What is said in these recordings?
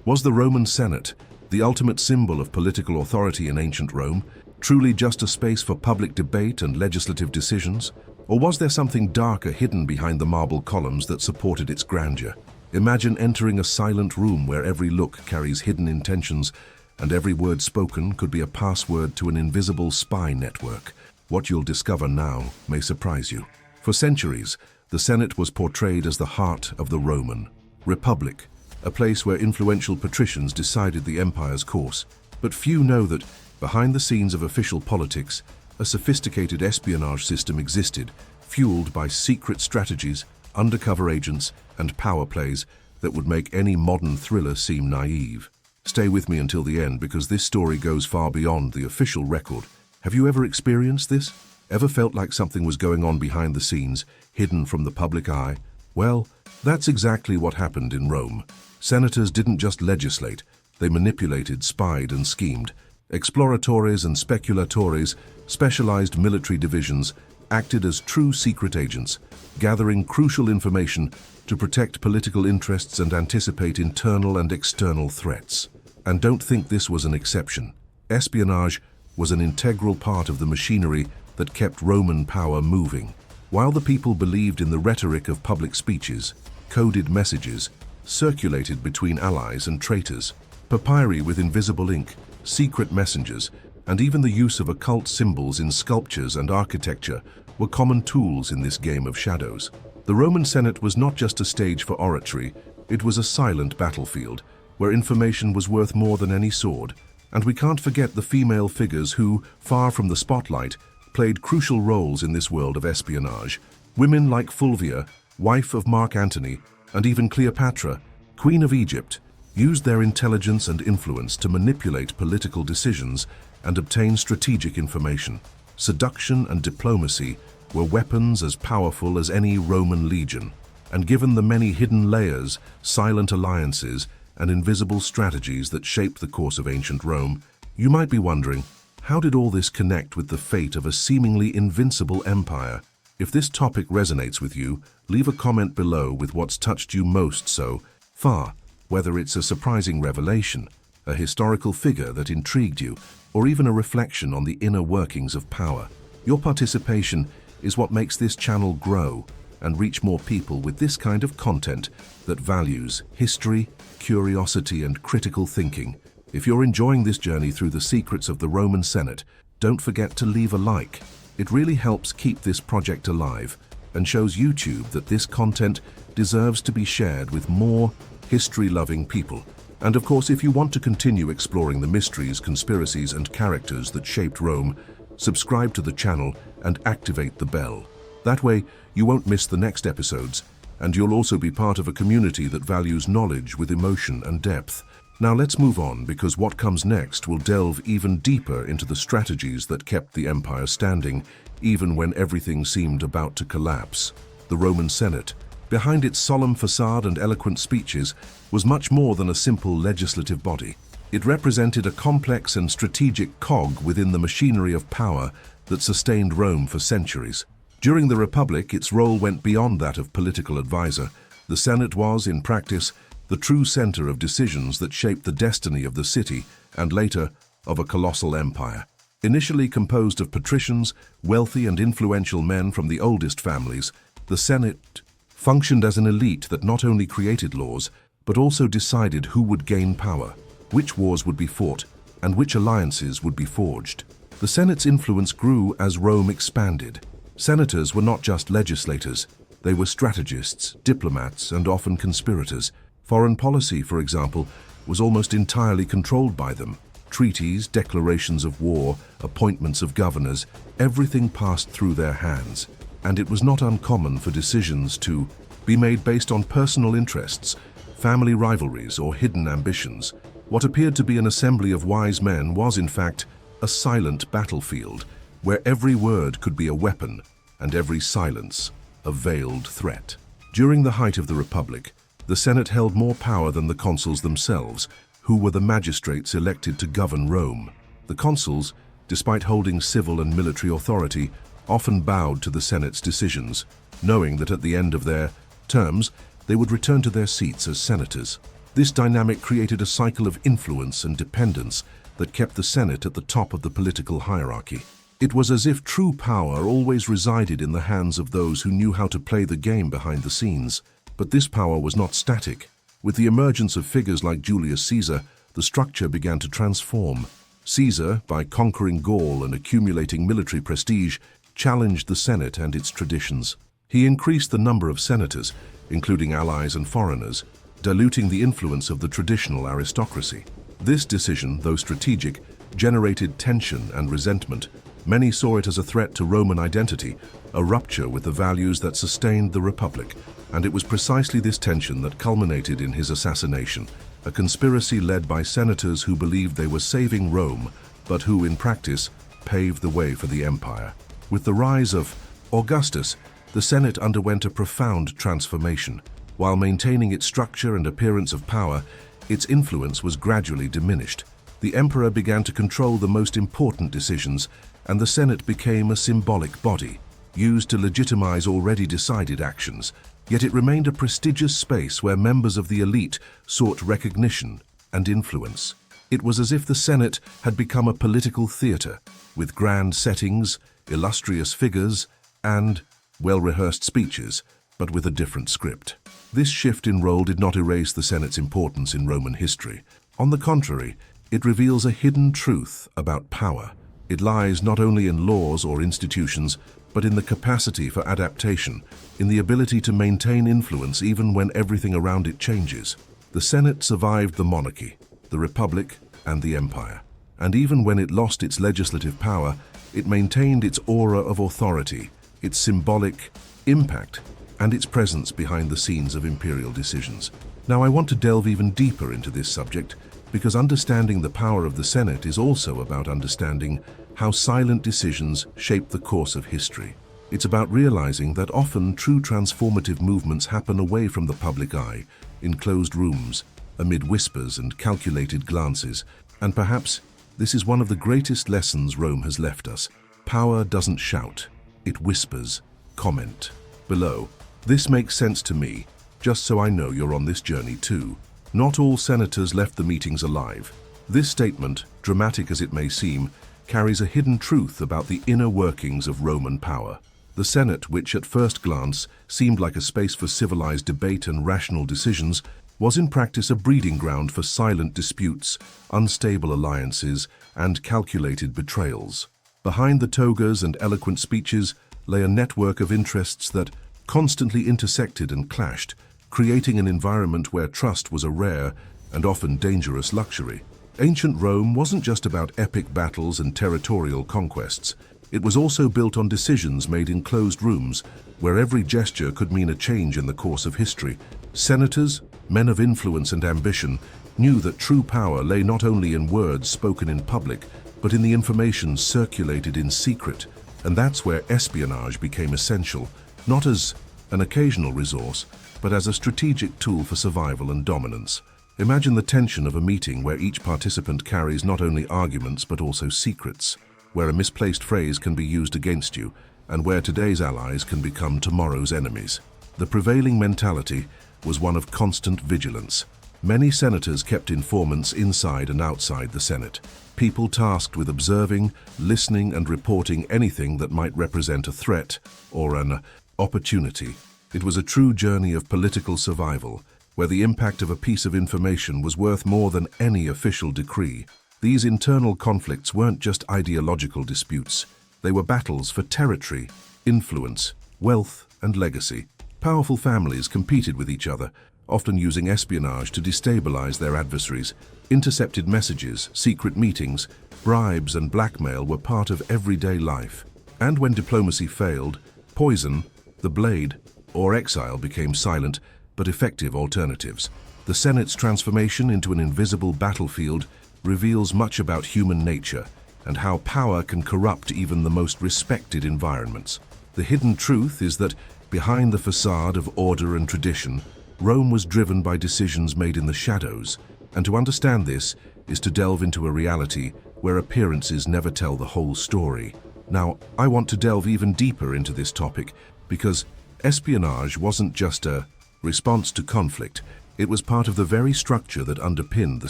Was the Roman Senate, the ultimate symbol of political authority in ancient Rome, truly just a space for public debate and legislative decisions? Or was there something darker hidden behind the marble columns that supported its grandeur? Imagine entering a silent room where every look carries hidden intentions and every word spoken could be a password to an invisible spy network. What you'll discover now may surprise you. For centuries, the Senate was portrayed as the heart of the Roman Republic, a place where influential patricians decided the empire's course. But few know that, behind the scenes of official politics, a sophisticated espionage system existed, fueled by secret strategies, undercover agents, and power plays that would make any modern thriller seem naive. Stay with me until the end because this story goes far beyond the official record. Have you ever experienced this? Ever felt like something was going on behind the scenes, hidden from the public eye? Well, that's exactly what happened in Rome. Senators didn't just legislate, they manipulated, spied, and schemed. Exploratores and speculatores, specialized military divisions, acted as true secret agents, gathering crucial information to protect political interests and anticipate internal and external threats. And don't think this was an exception. Espionage was an integral part of the machinery that kept Roman power moving. While the people believed in the rhetoric of public speeches, coded messages circulated between allies and traitors. Papyri with invisible ink, secret messengers, and even the use of occult symbols in sculptures and architecture were common tools in this game of shadows. The Roman Senate was not just a stage for oratory, it was a silent battlefield, where information was worth more than any sword. And we can't forget the female figures who, far from the spotlight, played crucial roles in this world of espionage. Women like Fulvia, wife of Mark Antony, and even Cleopatra, Queen of Egypt, used their intelligence and influence to manipulate political decisions and obtain strategic information. Seduction and diplomacy were weapons as powerful as any Roman legion, and given the many hidden layers, silent alliances, and invisible strategies that shaped the course of ancient Rome, you might be wondering, how did all this connect with the fate of a seemingly invincible empire? If this topic resonates with you, leave a comment below with what's touched you most so far, whether it's a surprising revelation, a historical figure that intrigued you, or even a reflection on the inner workings of power. Your participation is what makes this channel grow and reach more people with this kind of content that values history, curiosity, and critical thinking. If you're enjoying this journey through the secrets of the Roman Senate, don't forget to leave a like. It really helps keep this project alive and shows YouTube that this content deserves to be shared with more history-loving people. And of course, if you want to continue exploring the mysteries, conspiracies, and characters that shaped Rome, subscribe to the channel and activate the bell. That way, you won't miss the next episodes, and you'll also be part of a community that values knowledge with emotion and depth. Now let's move on, because what comes next will delve even deeper into the strategies that kept the empire standing, even when everything seemed about to collapse. The Roman Senate, behind its solemn facade and eloquent speeches, was much more than a simple legislative body. It represented a complex and strategic cog within the machinery of power that sustained Rome for centuries. During the Republic, its role went beyond that of political advisor. The Senate was, in practice, the true center of decisions that shaped the destiny of the city and later of a colossal empire. Initially composed of patricians, wealthy and influential men from the oldest families, the Senate functioned as an elite that not only created laws, but also decided who would gain power, which wars would be fought, and which alliances would be forged. The Senate's influence grew as Rome expanded. Senators were not just legislators, they were strategists, diplomats, and often conspirators. Foreign policy, for example, was almost entirely controlled by them. Treaties, declarations of war, appointments of governors, everything passed through their hands. And it was not uncommon for decisions to be made based on personal interests, family rivalries, or hidden ambitions. What appeared to be an assembly of wise men was, in fact, a silent battlefield, where every word could be a weapon and every silence a veiled threat. During the height of the Republic, the Senate held more power than the consuls themselves, who were the magistrates elected to govern Rome. The consuls, despite holding civil and military authority, often bowed to the Senate's decisions, knowing that at the end of their terms, they would return to their seats as senators. This dynamic created a cycle of influence and dependence that kept the Senate at the top of the political hierarchy. It was as if true power always resided in the hands of those who knew how to play the game behind the scenes. But this power was not static. With the emergence of figures like Julius Caesar, the structure began to transform. Caesar, by conquering Gaul and accumulating military prestige, challenged the Senate and its traditions. He increased the number of senators, including allies and foreigners, diluting the influence of the traditional aristocracy. This decision, though strategic, generated tension and resentment. Many saw it as a threat to Roman identity, a rupture with the values that sustained the Republic. And it was precisely this tension that culminated in his assassination, a conspiracy led by senators who believed they were saving Rome, but who, in practice, paved the way for the empire. With the rise of Augustus, the Senate underwent a profound transformation. While maintaining its structure and appearance of power, its influence was gradually diminished. The emperor began to control the most important decisions, and the Senate became a symbolic body, used to legitimize already decided actions. Yet it remained a prestigious space where members of the elite sought recognition and influence. It was as if the Senate had become a political theater, with grand settings, illustrious figures, and well-rehearsed speeches, but with a different script. This shift in role did not erase the Senate's importance in Roman history. On the contrary, it reveals a hidden truth about power. It lies not only in laws or institutions, but in the capacity for adaptation, in the ability to maintain influence even when everything around it changes. The Senate survived the monarchy, the Republic, and the Empire. And even when it lost its legislative power, it maintained its aura of authority, its symbolic impact, and its presence behind the scenes of imperial decisions. Now, I want to delve even deeper into this subject, because understanding the power of the Senate is also about understanding how silent decisions shape the course of history. It's about realizing that often true transformative movements happen away from the public eye, in closed rooms, amid whispers and calculated glances. And perhaps this is one of the greatest lessons Rome has left us. Power doesn't shout, it whispers. Comment below. This makes sense to me, just so I know you're on this journey too. Not all senators left the meetings alive. This statement, dramatic as it may seem, carries a hidden truth about the inner workings of Roman power. The Senate, which at first glance seemed like a space for civilized debate and rational decisions, was in practice a breeding ground for silent disputes, unstable alliances, and calculated betrayals. Behind the togas and eloquent speeches lay a network of interests that constantly intersected and clashed, creating an environment where trust was a rare and often dangerous luxury. Ancient Rome wasn't just about epic battles and territorial conquests. It was also built on decisions made in closed rooms, where every gesture could mean a change in the course of history. Senators, men of influence and ambition, knew that true power lay not only in words spoken in public, but in the information circulated in secret. And that's where espionage became essential, not as an occasional resource, but as a strategic tool for survival and dominance. Imagine the tension of a meeting where each participant carries not only arguments but also secrets, where a misplaced phrase can be used against you, and where today's allies can become tomorrow's enemies. The prevailing mentality was one of constant vigilance. Many senators kept informants inside and outside the Senate, people tasked with observing, listening, and reporting anything that might represent a threat or an opportunity. It was a true journey of political survival, where the impact of a piece of information was worth more than any official decree. These internal conflicts weren't just ideological disputes. They were battles for territory, influence, wealth, and legacy. Powerful families competed with each other, often using espionage to destabilize their adversaries. Intercepted messages, secret meetings, bribes, and blackmail were part of everyday life. And when diplomacy failed, poison, the blade, or exile became silent but effective alternatives. The Senate's transformation into an invisible battlefield reveals much about human nature and how power can corrupt even the most respected environments. The hidden truth is that behind the facade of order and tradition, Rome was driven by decisions made in the shadows, and to understand this is to delve into a reality where appearances never tell the whole story. Now, I want to delve even deeper into this topic because espionage wasn't just a response to conflict. It was part of the very structure that underpinned the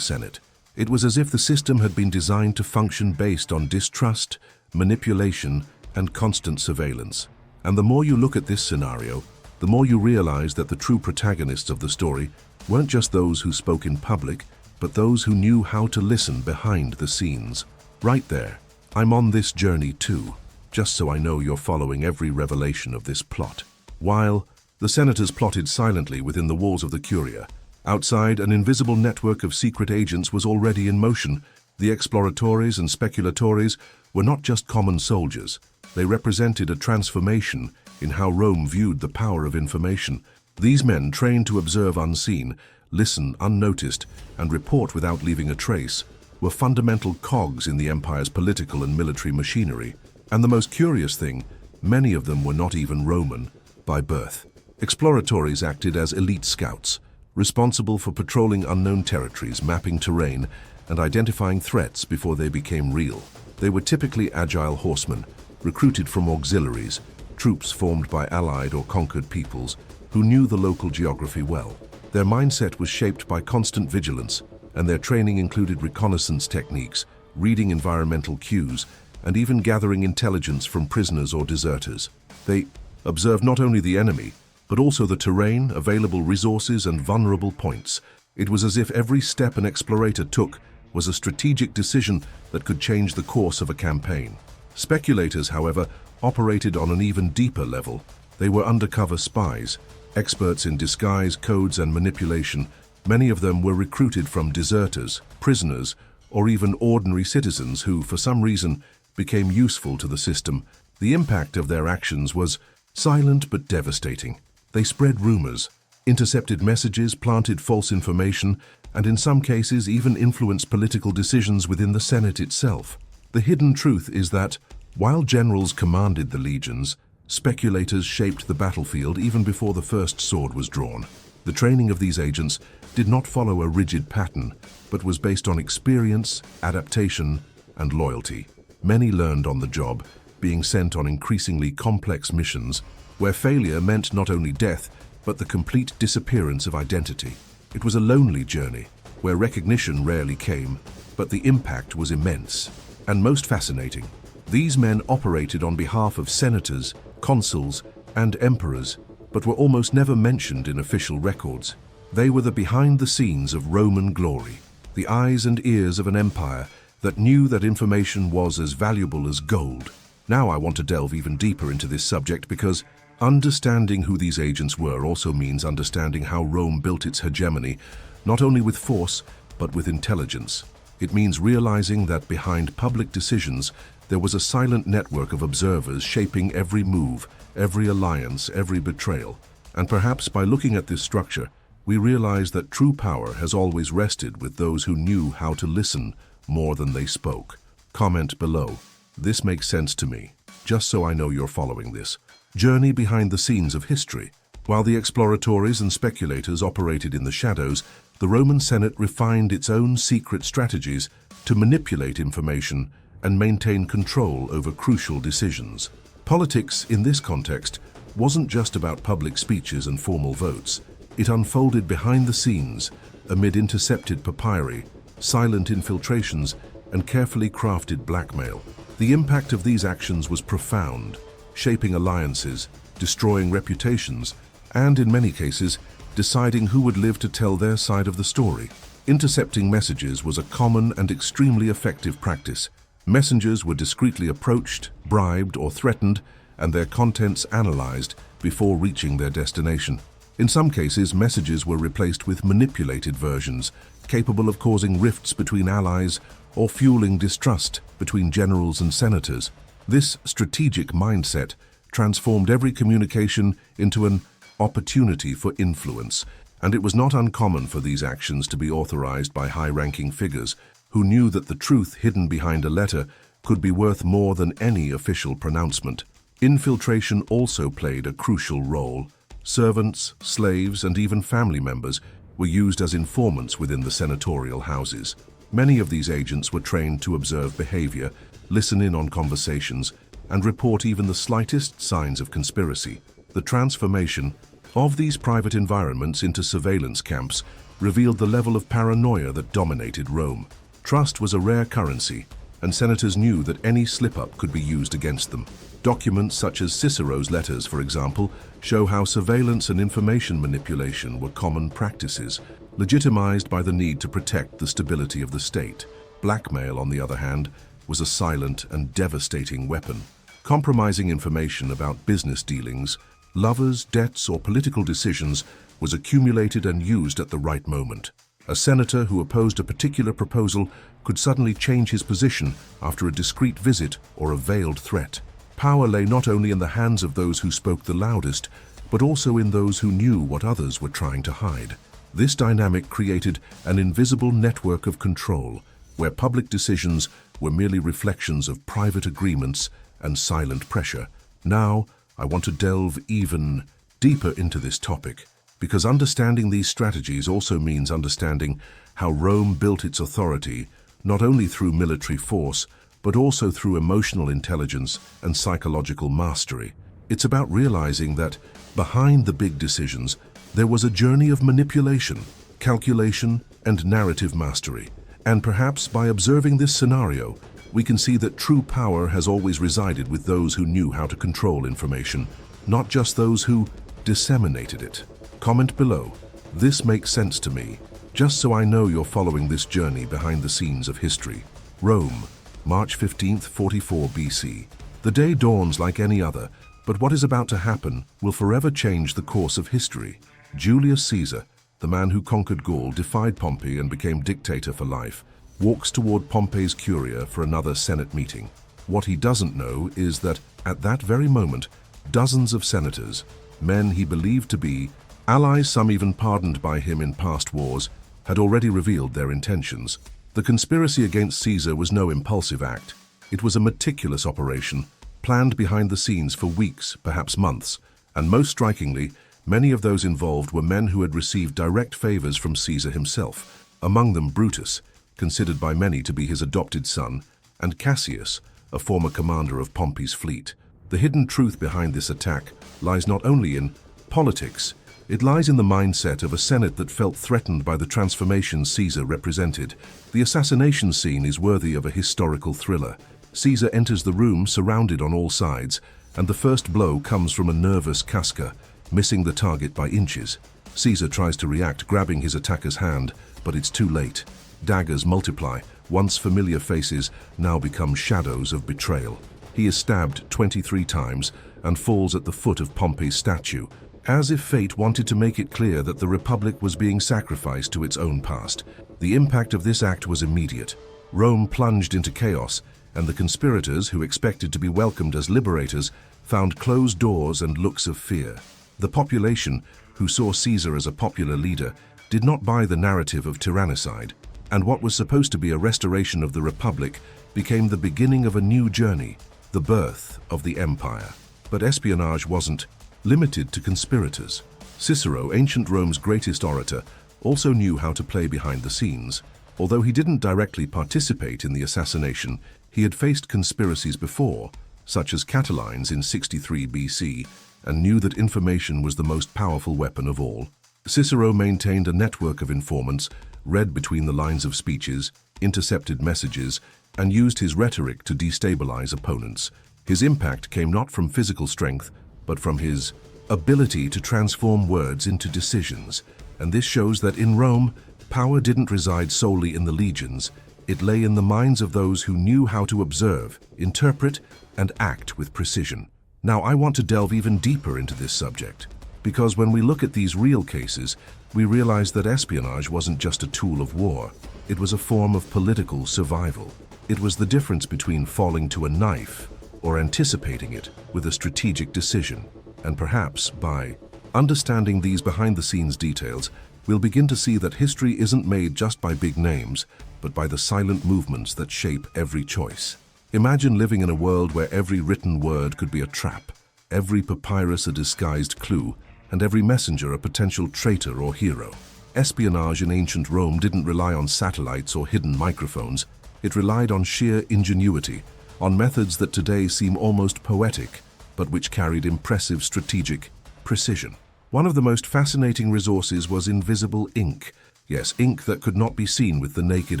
Senate. It was as if the system had been designed to function based on distrust, manipulation, and constant surveillance. And the more you look at this scenario, the more you realize that the true protagonists of the story weren't just those who spoke in public, but those who knew how to listen behind the scenes. Right there, I'm on this journey too, just so I know you're following every revelation of this plot. While the senators plotted silently within the walls of the Curia, outside, an invisible network of secret agents was already in motion. The exploratores and speculatores were not just common soldiers. They represented a transformation in how Rome viewed the power of information. These men, trained to observe unseen, listen unnoticed, and report without leaving a trace, were fundamental cogs in the empire's political and military machinery. And the most curious thing, many of them were not even Roman by birth. Exploratores acted as elite scouts, responsible for patrolling unknown territories, mapping terrain, and identifying threats before they became real. They were typically agile horsemen, recruited from auxiliaries, troops formed by allied or conquered peoples who knew the local geography well. Their mindset was shaped by constant vigilance, and their training included reconnaissance techniques, reading environmental cues, and even gathering intelligence from prisoners or deserters. They observed not only the enemy, but also the terrain, available resources, and vulnerable points. It was as if every step an explorator took was a strategic decision that could change the course of a campaign. Speculators, however, operated on an even deeper level. They were undercover spies, experts in disguise, codes, and manipulation. Many of them were recruited from deserters, prisoners, or even ordinary citizens who, for some reason, became useful to the system. The impact of their actions was silent but devastating. They spread rumors, intercepted messages, planted false information, and in some cases even influenced political decisions within the Senate itself. The hidden truth is that, while generals commanded the legions, speculators shaped the battlefield even before the first sword was drawn. The training of these agents did not follow a rigid pattern, but was based on experience, adaptation, and loyalty. Many learned on the job, being sent on increasingly complex missions where failure meant not only death, but the complete disappearance of identity. It was a lonely journey, where recognition rarely came, but the impact was immense. And most fascinating, these men operated on behalf of senators, consuls, and emperors, but were almost never mentioned in official records. They were the behind-the-scenes of Roman glory, the eyes and ears of an empire that knew that information was as valuable as gold. Now I want to delve even deeper into this subject because understanding who these agents were also means understanding how Rome built its hegemony, not only with force, but with intelligence. It means realizing that behind public decisions, there was a silent network of observers shaping every move, every alliance, every betrayal. And perhaps by looking at this structure, we realize that true power has always rested with those who knew how to listen more than they spoke. Comment below. This makes sense to me, just so I know you're following this journey behind the scenes of history. While the exploratores and speculators operated in the shadows, the Roman Senate refined its own secret strategies to manipulate information and maintain control over crucial decisions. Politics, in this context, wasn't just about public speeches and formal votes. It unfolded behind the scenes, amid intercepted papyri, silent infiltrations, and carefully crafted blackmail. The impact of these actions was profound, shaping alliances, destroying reputations, and in many cases, deciding who would live to tell their side of the story. Intercepting messages was a common and extremely effective practice. Messengers were discreetly approached, bribed, or threatened, and their contents analyzed before reaching their destination. In some cases, messages were replaced with manipulated versions, capable of causing rifts between allies or fueling distrust between generals and senators. This strategic mindset transformed every communication into an opportunity for influence, and it was not uncommon for these actions to be authorized by high-ranking figures who knew that the truth hidden behind a letter could be worth more than any official pronouncement. Infiltration also played a crucial role. Servants, slaves, and even family members were used as informants within the senatorial houses. Many of these agents were trained to observe behavior, listen in on conversations, and report even the slightest signs of conspiracy. The transformation of these private environments into surveillance camps revealed the level of paranoia that dominated Rome. Trust was a rare currency, and senators knew that any slip-up could be used against them. Documents such as Cicero's letters, for example, show how surveillance and information manipulation were common practices, legitimized by the need to protect the stability of the state. Blackmail, on the other hand, was a silent and devastating weapon. Compromising information about business dealings, lovers, debts, or political decisions was accumulated and used at the right moment. A senator who opposed a particular proposal could suddenly change his position after a discreet visit or a veiled threat. Power lay not only in the hands of those who spoke the loudest, but also in those who knew what others were trying to hide. This dynamic created an invisible network of control, where public decisions were merely reflections of private agreements and silent pressure. Now, I want to delve even deeper into this topic, because understanding these strategies also means understanding how Rome built its authority, not only through military force, but also through emotional intelligence and psychological mastery. It's about realizing that behind the big decisions, there was a journey of manipulation, calculation, and narrative mastery. And perhaps by observing this scenario, we can see that true power has always resided with those who knew how to control information, not just those who disseminated it. Comment below. This makes sense to me, just so I know you're following this journey behind the scenes of history. Rome, March 15th, 44 BC. The day dawns like any other, but what is about to happen will forever change the course of history. Julius Caesar, the man who conquered Gaul, defied Pompey and became dictator for life, walks toward Pompey's Curia for another Senate meeting. What he doesn't know is that, at that very moment, dozens of senators, men he believed to be allies, some even pardoned by him in past wars, had already revealed their intentions. The conspiracy against Caesar was no impulsive act. It was a meticulous operation, planned behind the scenes for weeks, perhaps months, and most strikingly, many of those involved were men who had received direct favors from Caesar himself, among them Brutus, considered by many to be his adopted son, and Cassius, a former commander of Pompey's fleet. The hidden truth behind this attack lies not only in politics, it lies in the mindset of a Senate that felt threatened by the transformation Caesar represented. The assassination scene is worthy of a historical thriller. Caesar enters the room surrounded on all sides, and the first blow comes from a nervous Casca, missing the target by inches. Caesar tries to react, grabbing his attacker's hand, but it's too late. Daggers multiply. Once familiar faces now become shadows of betrayal. He is stabbed 23 times and falls at the foot of Pompey's statue, as if fate wanted to make it clear that the Republic was being sacrificed to its own past. The impact of this act was immediate. Rome plunged into chaos, and the conspirators, who expected to be welcomed as liberators, found closed doors and looks of fear. The population, who saw Caesar as a popular leader, did not buy the narrative of tyrannicide, and what was supposed to be a restoration of the Republic became the beginning of a new journey, the birth of the empire. But espionage wasn't limited to conspirators. Cicero, ancient Rome's greatest orator, also knew how to play behind the scenes. Although he didn't directly participate in the assassination, he had faced conspiracies before, such as Catiline's in 63 BC, and knew that information was the most powerful weapon of all. Cicero maintained a network of informants, read between the lines of speeches, intercepted messages, and used his rhetoric to destabilize opponents. His impact came not from physical strength, but from his ability to transform words into decisions. And this shows that in Rome, power didn't reside solely in the legions. It lay in the minds of those who knew how to observe, interpret, and act with precision. Now, I want to delve even deeper into this subject, because when we look at these real cases, we realize that espionage wasn't just a tool of war. It was a form of political survival. It was the difference between falling to a knife or anticipating it with a strategic decision. And perhaps by understanding these behind-the-scenes details, we'll begin to see that history isn't made just by big names, but by the silent movements that shape every choice. Imagine living in a world where every written word could be a trap, every papyrus a disguised clue, and every messenger a potential traitor or hero. Espionage in ancient Rome didn't rely on satellites or hidden microphones. It relied on sheer ingenuity, on methods that today seem almost poetic, but which carried impressive strategic precision. One of the most fascinating resources was invisible ink. Yes, ink that could not be seen with the naked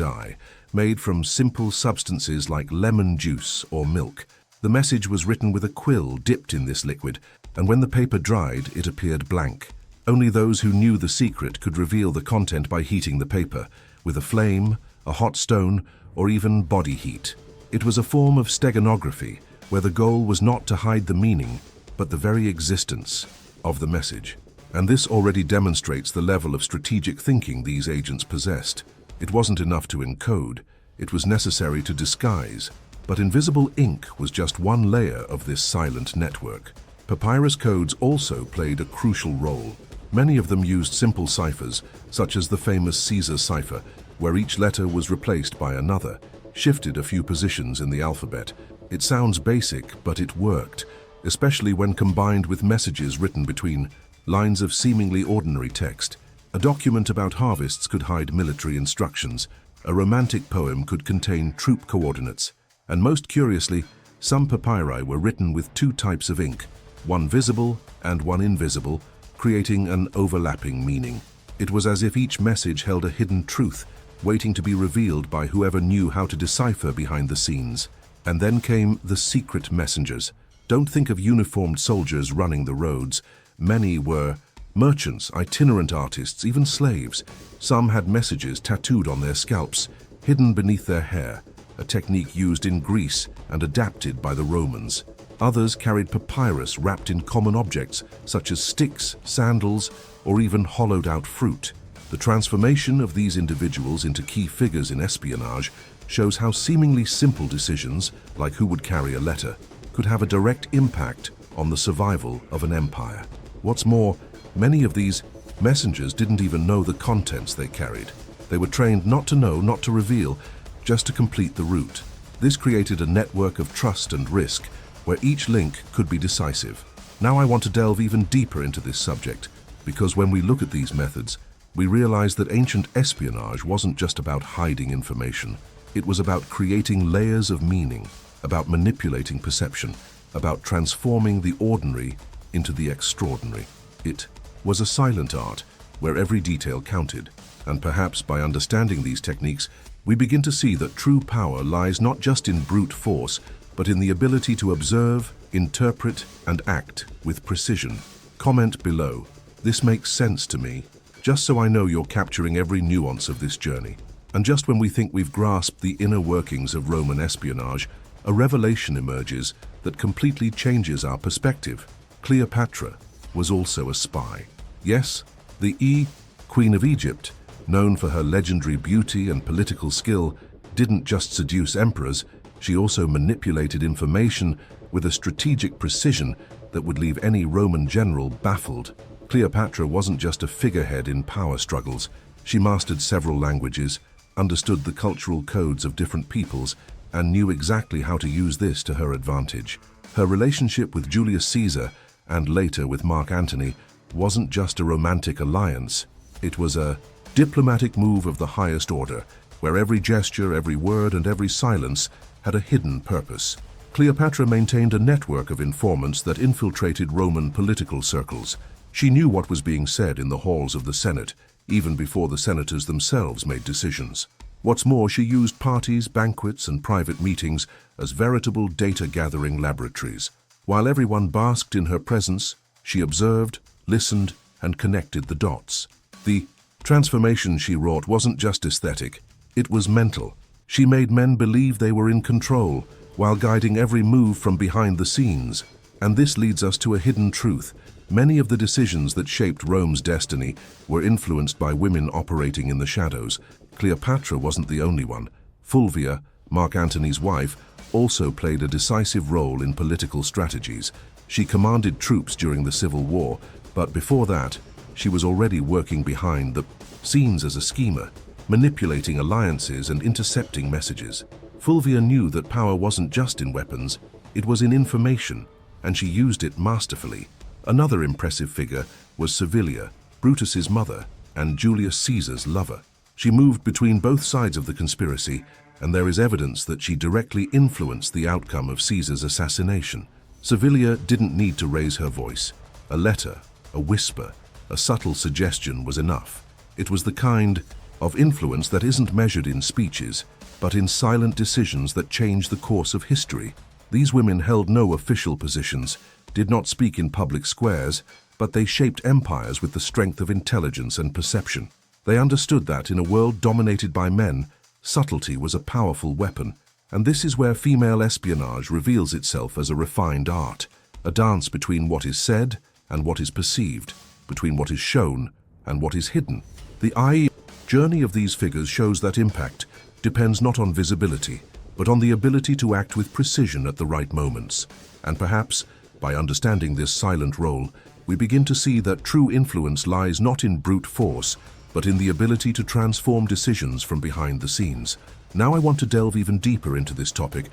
eye, made from simple substances like lemon juice or milk. The message was written with a quill dipped in this liquid, and when the paper dried, it appeared blank. Only those who knew the secret could reveal the content by heating the paper, with a flame, a hot stone, or even body heat. It was a form of steganography, where the goal was not to hide the meaning, but the very existence of the message. And this already demonstrates the level of strategic thinking these agents possessed. It wasn't enough to encode, it was necessary to disguise. But invisible ink was just one layer of this silent network. Papyrus codes also played a crucial role. Many of them used simple ciphers, such as the famous Caesar cipher, where each letter was replaced by another, shifted a few positions in the alphabet. It sounds basic, but it worked, especially when combined with messages written between lines of seemingly ordinary text. A document about harvests could hide military instructions. A romantic poem could contain troop coordinates. And most curiously, some papyri were written with two types of ink, one visible and one invisible, creating an overlapping meaning. It was as if each message held a hidden truth, waiting to be revealed by whoever knew how to decipher behind the scenes. And then came the secret messengers. Don't think of uniformed soldiers running the roads. Many were merchants, itinerant artists, even slaves. Some had messages tattooed on their scalps, hidden beneath their hair, a technique used in Greece and adapted by the Romans. Others carried papyrus wrapped in common objects, such as sticks, sandals, or even hollowed-out fruit. The transformation of these individuals into key figures in espionage shows how seemingly simple decisions, like who would carry a letter, could have a direct impact on the survival of an empire. What's more, many of these messengers didn't even know the contents they carried. They were trained not to know, not to reveal, just to complete the route. This created a network of trust and risk, where each link could be decisive. Now I want to delve even deeper into this subject, because when we look at these methods, we realize that ancient espionage wasn't just about hiding information. It was about creating layers of meaning, about manipulating perception, about transforming the ordinary into the extraordinary. It was a silent art, where every detail counted, and perhaps by understanding these techniques, we begin to see that true power lies not just in brute force, but in the ability to observe, interpret, and act with precision. Comment below. This makes sense to me, just so I know you're capturing every nuance of this journey. And just when we think we've grasped the inner workings of Roman espionage, a revelation emerges that completely changes our perspective. Cleopatra was also a spy. Yes, the Queen of Egypt, known for her legendary beauty and political skill, didn't just seduce emperors, she also manipulated information with a strategic precision that would leave any Roman general baffled. Cleopatra wasn't just a figurehead in power struggles. She mastered several languages, understood the cultural codes of different peoples, and knew exactly how to use this to her advantage. Her relationship with Julius Caesar, and later with Mark Antony, wasn't just a romantic alliance. It was a diplomatic move of the highest order, where every gesture, every word, and every silence had a hidden purpose. Cleopatra maintained a network of informants that infiltrated Roman political circles. She knew what was being said in the halls of the Senate, even before the senators themselves made decisions. What's more, she used parties, banquets, and private meetings as veritable data-gathering laboratories. While everyone basked in her presence, she observed, listened, and connected the dots. The transformation she wrought wasn't just aesthetic, it was mental. She made men believe they were in control, while guiding every move from behind the scenes. And this leads us to a hidden truth. Many of the decisions that shaped Rome's destiny were influenced by women operating in the shadows. Cleopatra wasn't the only one. Fulvia, Mark Antony's wife, also played a decisive role in political strategies. She commanded troops during the Civil War, but before that, she was already working behind the scenes as a schemer, manipulating alliances and intercepting messages. Fulvia knew that power wasn't just in weapons, it was in information, and she used it masterfully. Another impressive figure was Servilia, Brutus's mother and Julius Caesar's lover. She moved between both sides of the conspiracy, and there is evidence that she directly influenced the outcome of Caesar's assassination. Servilia didn't need to raise her voice. A letter, a whisper, A subtle suggestion was enough. It was the kind of influence that isn't measured in speeches, but in silent decisions that change the course of history. These women held no official positions, did not speak in public squares, but they shaped empires with the strength of intelligence and perception. They understood that in a world dominated by men, subtlety was a powerful weapon, and this is where female espionage reveals itself as a refined art, a dance between what is said and what is perceived, between what is shown and what is hidden. The journey of these figures shows that impact depends not on visibility, but on the ability to act with precision at the right moments. And perhaps, by understanding this silent role, we begin to see that true influence lies not in brute force, but in the ability to transform decisions from behind the scenes. Now I want to delve even deeper into this topic,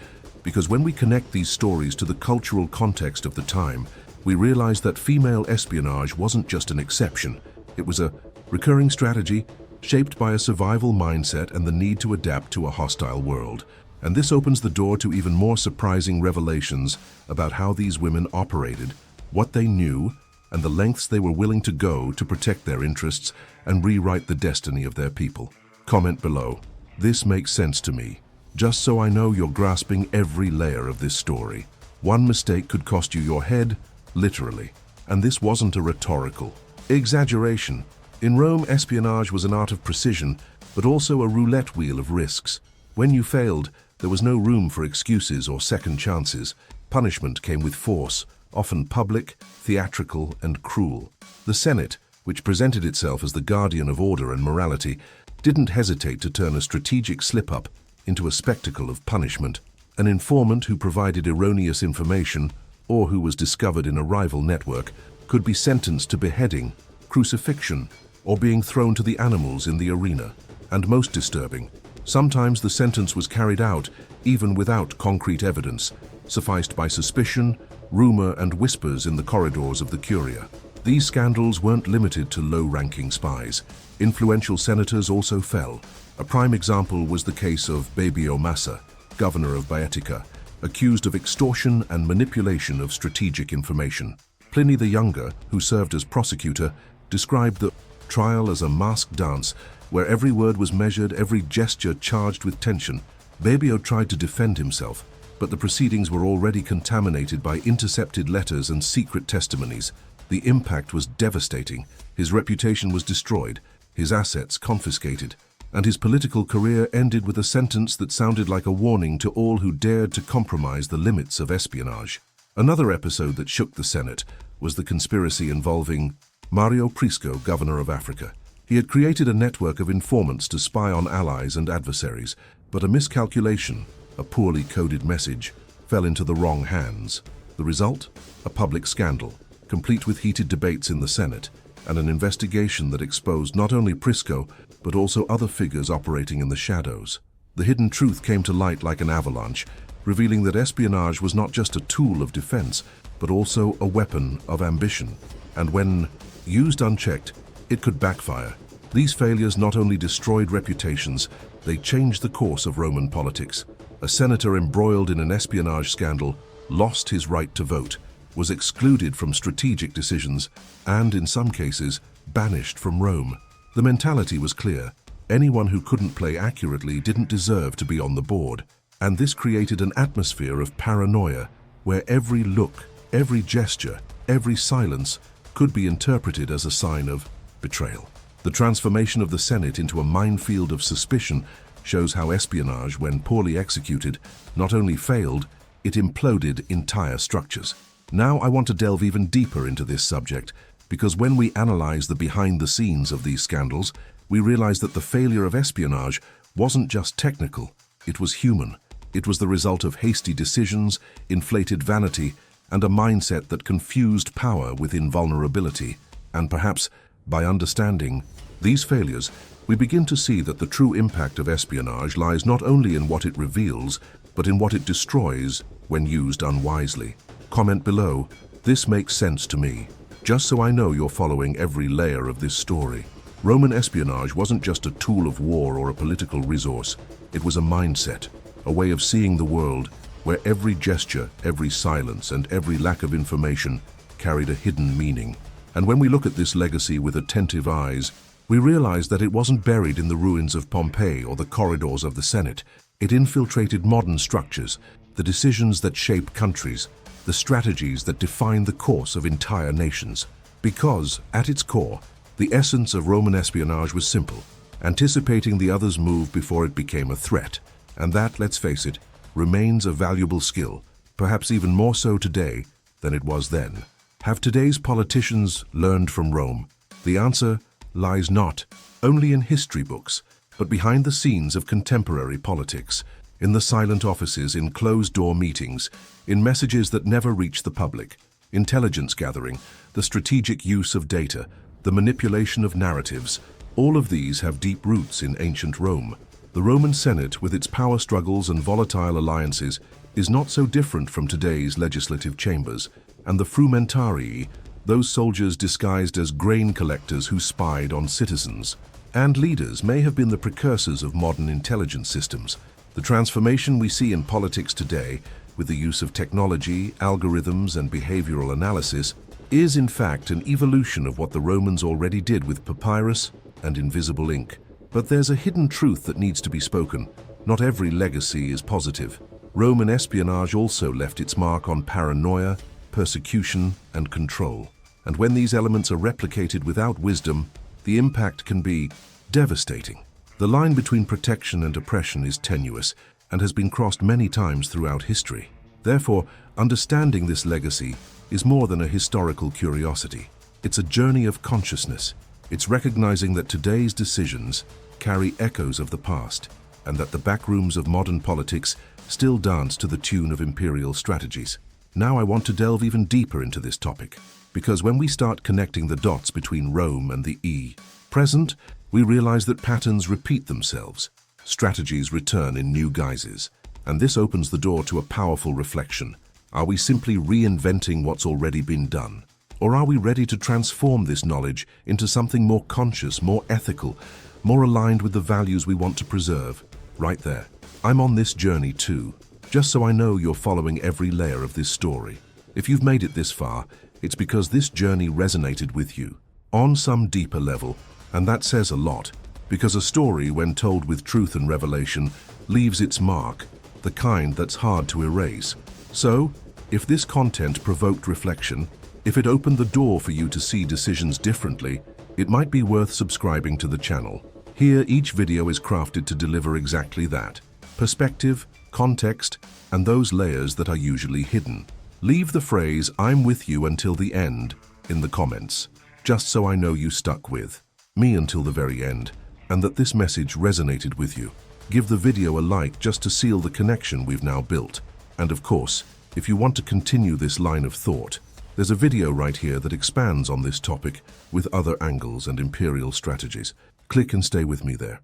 because when we connect these stories to the cultural context of the time, we realize that female espionage wasn't just an exception. It was a recurring strategy shaped by a survival mindset and the need to adapt to a hostile world. And this opens the door to even more surprising revelations about how these women operated, what they knew, and the lengths they were willing to go to protect their interests and rewrite the destiny of their people. Comment below. This makes sense to me, just so I know you're grasping every layer of this story. One mistake could cost you your head, literally. And this wasn't a rhetorical exaggeration. In Rome, espionage was an art of precision, but also a roulette wheel of risks. When you failed, there was no room for excuses or second chances. Punishment came with force, often public, theatrical, and cruel. The Senate, which presented itself as the guardian of order and morality, didn't hesitate to turn a strategic slip-up into a spectacle of punishment. An informant who provided erroneous information, or who was discovered in a rival network, could be sentenced to beheading, crucifixion, or being thrown to the animals in the arena. And most disturbing, sometimes the sentence was carried out even without concrete evidence, sufficed by suspicion, rumor, and whispers in the corridors of the Curia. These scandals weren't limited to low-ranking spies. Influential senators also fell. A prime example was the case of Babio Massa, governor of Baetica, accused of extortion and manipulation of strategic information. Pliny the Younger, who served as prosecutor, described the trial as a masked dance where every word was measured, every gesture charged with tension. Babio tried to defend himself, but the proceedings were already contaminated by intercepted letters and secret testimonies. The impact was devastating. His reputation was destroyed, his assets confiscated, and his political career ended with a sentence that sounded like a warning to all who dared to compromise the limits of espionage. Another episode that shook the Senate was the conspiracy involving Mario Prisco, governor of Africa. He had created a network of informants to spy on allies and adversaries, but a miscalculation, a poorly coded message, fell into the wrong hands. The result? A public scandal, complete with heated debates in the Senate, and an investigation that exposed not only Prisco, but also other figures operating in the shadows. The hidden truth came to light like an avalanche, revealing that espionage was not just a tool of defense, but also a weapon of ambition. And when used unchecked, it could backfire. These failures not only destroyed reputations, they changed the course of Roman politics. A senator embroiled in an espionage scandal lost his right to vote, was excluded from strategic decisions, and, in some cases, banished from Rome. The mentality was clear. Anyone who couldn't play accurately didn't deserve to be on the board. And this created an atmosphere of paranoia, where every look, every gesture, every silence could be interpreted as a sign of betrayal. The transformation of the Senate into a minefield of suspicion shows how espionage, when poorly executed, not only failed, it imploded entire structures. Now I want to delve even deeper into this subject, because when we analyze the behind-the-scenes of these scandals, we realize that the failure of espionage wasn't just technical, it was human. It was the result of hasty decisions, inflated vanity, and a mindset that confused power with invulnerability. And perhaps, by understanding these failures, we begin to see that the true impact of espionage lies not only in what it reveals, but in what it destroys when used unwisely. Comment below, this makes sense to me, just so I know you're following every layer of this story. Roman espionage wasn't just a tool of war or a political resource, it was a mindset, a way of seeing the world where every gesture, every silence, and every lack of information carried a hidden meaning. And when we look at this legacy with attentive eyes, we realize that it wasn't buried in the ruins of Pompeii or the corridors of the Senate. It infiltrated modern structures, the decisions that shape countries, the strategies that define the course of entire nations. Because, at its core, the essence of Roman espionage was simple: anticipating the other's move before it became a threat. And that, let's face it, remains a valuable skill, perhaps even more so today than it was then. Have today's politicians learned from Rome? The answer lies not only in history books, but behind the scenes of contemporary politics, in the silent offices, in closed-door meetings, in messages that never reach the public, intelligence gathering, the strategic use of data, the manipulation of narratives. All of these have deep roots in ancient Rome. The Roman Senate, with its power struggles and volatile alliances, is not so different from today's legislative chambers. And the frumentarii, those soldiers disguised as grain collectors who spied on citizens and leaders, may have been the precursors of modern intelligence systems. The transformation we see in politics today, with the use of technology, algorithms, and behavioral analysis, is in fact an evolution of what the Romans already did with papyrus and invisible ink. But there's a hidden truth that needs to be spoken. Not every legacy is positive. Roman espionage also left its mark on paranoia, persecution, and control. And when these elements are replicated without wisdom, the impact can be devastating. The line between protection and oppression is tenuous and has been crossed many times throughout history. Therefore, understanding this legacy is more than a historical curiosity. It's a journey of consciousness. It's recognizing that today's decisions carry echoes of the past, and that the backrooms of modern politics still dance to the tune of imperial strategies. Now I want to delve even deeper into this topic, because when we start connecting the dots between Rome and the present, we realize that patterns repeat themselves. Strategies return in new guises, and this opens the door to a powerful reflection. Are we simply reinventing what's already been done? Or are we ready to transform this knowledge into something more conscious, more ethical, more aligned with the values we want to preserve? Right there. I'm on this journey too, just so I know you're following every layer of this story. If you've made it this far, it's because this journey resonated with you on some deeper level, and that says a lot, because a story, when told with truth and revelation, leaves its mark, the kind that's hard to erase. So, if this content provoked reflection, if it opened the door for you to see decisions differently, it might be worth subscribing to the channel. Here, each video is crafted to deliver exactly that: perspective, context, and those layers that are usually hidden. Leave the phrase "I'm with you until the end" in the comments, just so I know you stuck with me until the very end, and that this message resonated with you. Give the video a like just to seal the connection we've now built. And of course, if you want to continue this line of thought, there's a video right here that expands on this topic with other angles and imperial strategies. Click and stay with me there.